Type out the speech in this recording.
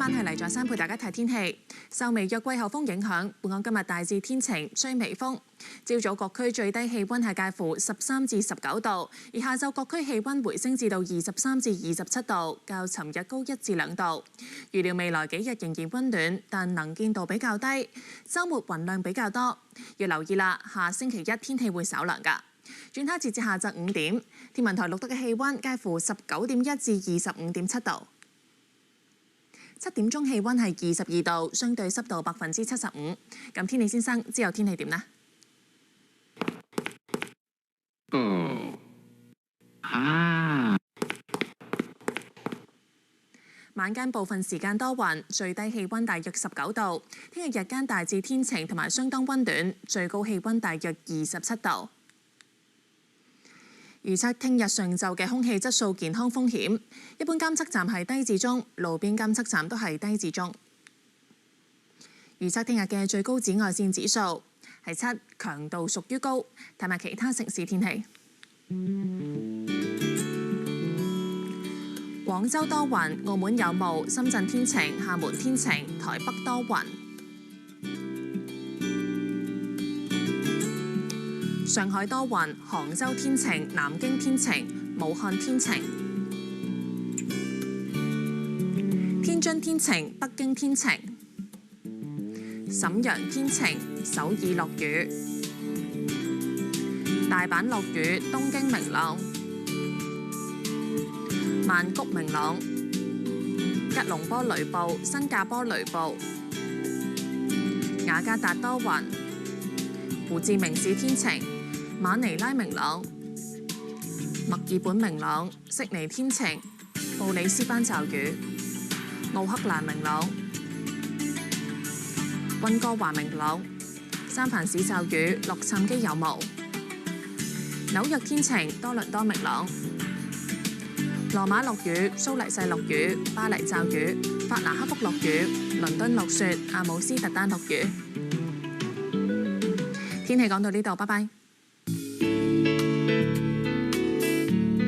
關係嚟咗先陪大家睇天氣。受微弱季候風影響，本港今日大致天晴，吹微風。朝早各區最低氣温係介乎13至19度，而下晝各區氣温回升至到23至27度，較尋日高1至2度。預料未來幾日仍然温暖，但能見度比較低。週末雲量比較多，要留意啦。下星期一天氣會稍涼㗎。轉睇截至下晝5點，天文台錄得嘅氣温介乎19.1至25.7度。7點鐘氣温係22度，相對濕度75%。咁天氣先生，之後天氣點呢？晚間部分時間多雲，最低氣温大約19度。聽日日間大致天晴同埋相當温暖，最高氣温大約27度。預測聽日上晝嘅空氣質素健康風險，一般監測站係低至中，路邊監測站都係低至中。預測聽日嘅最高紫外線指數係7，強度屬於高。睇埋其他城市天氣。廣州多雲，澳門有霧，深圳天晴，廈門天晴，台北多雲。上海多雲，杭州天晴，南京天晴，武漢天晴。天津天晴，北京天晴。瀋陽天晴，首爾落雨。大阪落雨，東京明朗。曼谷明朗。吉隆坡雷暴，新加坡雷暴。雅加達多雲。胡志明市天晴。馬尼拉明朗，墨爾本明朗，悉尼天晴，布里斯班驟雨，奧克蘭明朗，溫哥華明朗，三藩市驟雨，洛杉磯有霧，紐約天晴，多倫多明朗，羅馬落雨，蘇黎世落雨，巴黎驟雨，法蘭克福落雨，倫敦落雪，阿姆斯特丹落雨。天氣講到呢度，拜拜。